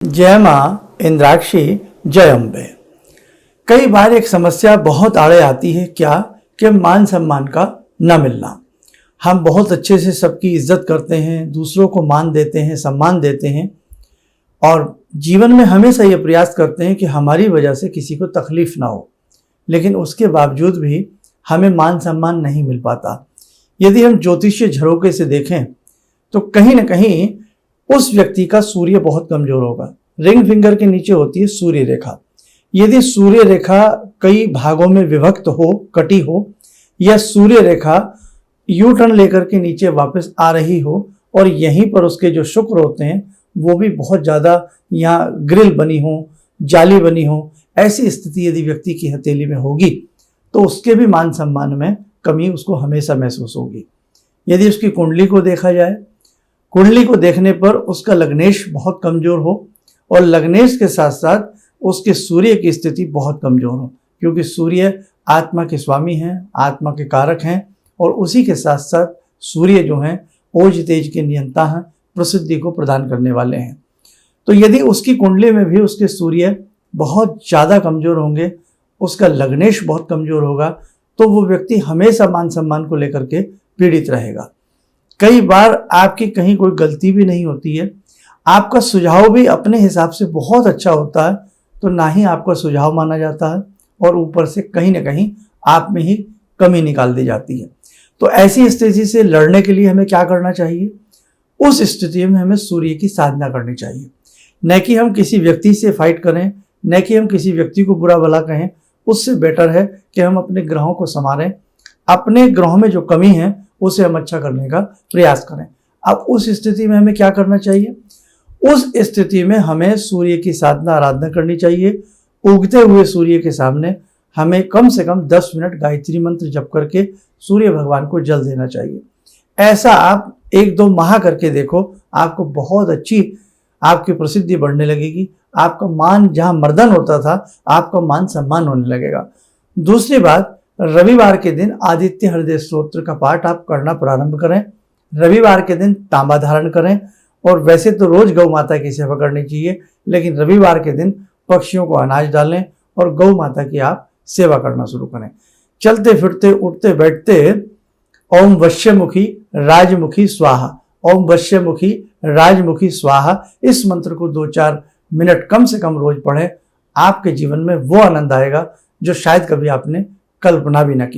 जय माँ इंद्राक्षी जय अम्बे। कई बार एक समस्या बहुत आड़े आती है क्या कि मान सम्मान का न मिलना। हम बहुत अच्छे से सबकी इज्जत करते हैं, दूसरों को मान देते हैं, सम्मान देते हैं और जीवन में हमेशा ये प्रयास करते हैं कि हमारी वजह से किसी को तकलीफ ना हो, लेकिन उसके बावजूद भी हमें मान सम्मान नहीं मिल पाता। यदि हम ज्योतिषीय झरोके से देखें तो कहीं ना कहीं उस व्यक्ति का सूर्य बहुत कमजोर होगा। रिंग फिंगर के नीचे होती है सूर्य रेखा। यदि सूर्य रेखा कई भागों में विभक्त हो, कटी हो, या सूर्य रेखा यू टर्न लेकर के नीचे वापस आ रही हो और यहीं पर उसके जो शुक्र होते हैं वो भी बहुत ज़्यादा यहाँ ग्रिल बनी हो, जाली बनी हो, ऐसी स्थिति यदि व्यक्ति की हथेली में होगी तो उसके भी मान सम्मान में कमी उसको हमेशा महसूस होगी। यदि उसकी कुंडली को देखा जाए, कुंडली को देखने पर उसका लग्नेश बहुत कमजोर हो और लग्नेश के साथ साथ उसके सूर्य की स्थिति बहुत कमजोर हो, क्योंकि सूर्य आत्मा के स्वामी हैं, आत्मा के कारक हैं और उसी के साथ साथ सूर्य जो हैं ओज तेज के नियंता हैं, प्रसिद्धि को प्रदान करने वाले हैं। तो यदि उसकी कुंडली में भी उसके सूर्य बहुत ज़्यादा कमजोर होंगे, उसका लग्नेश बहुत कमजोर होगा, तो वो व्यक्ति हमेशा मान सम्मान को लेकर के पीड़ित रहेगा। कई बार आपकी कहीं कोई गलती भी नहीं होती है, आपका सुझाव भी अपने हिसाब से बहुत अच्छा होता है, तो ना ही आपका सुझाव माना जाता है और ऊपर से कहीं ना कहीं आप में ही कमी निकाल दी जाती है। तो ऐसी स्थिति से लड़ने के लिए हमें क्या करना चाहिए? उस स्थिति में हमें सूर्य की साधना करनी चाहिए। न कि हम किसी व्यक्ति से फाइट करें, न कि हम किसी व्यक्ति को बुरा भला कहें। उससे बेटर है कि हम अपने ग्रहों को संवारें, अपने ग्रहों में जो कमी है उसे हम अच्छा करने का प्रयास करें। अब उस स्थिति में हमें क्या करना चाहिए? उस स्थिति में हमें सूर्य की साधना आराधना करनी चाहिए। उगते हुए सूर्य के सामने हमें कम से कम 10 मिनट गायत्री मंत्र जप करके सूर्य भगवान को जल देना चाहिए। ऐसा आप 1-2 माह करके देखो, आपको बहुत अच्छी आपकी प्रसिद्धि बढ़ने लगेगी। आपका मान जहाँ मर्दन होता था, आपका मान सम्मान होने लगेगा। दूसरी बात, रविवार के दिन आदित्य हृदय स्तोत्र का पाठ आप करना प्रारंभ करें। रविवार के दिन तांबा धारण करें और वैसे तो रोज गौ माता की सेवा करनी चाहिए, लेकिन रविवार के दिन पक्षियों को अनाज डालें और गौ माता की आप सेवा करना शुरू करें। चलते फिरते उठते बैठते ओम वश्यमुखी राजमुखी स्वाहा, ओम वश्यमुखी राजमुखी स्वाहा, इस मंत्र को 2-4 मिनट कम से कम रोज पढ़ें। आपके जीवन में वो आनंद आएगा जो शायद कभी आपने कल्पना भी न की।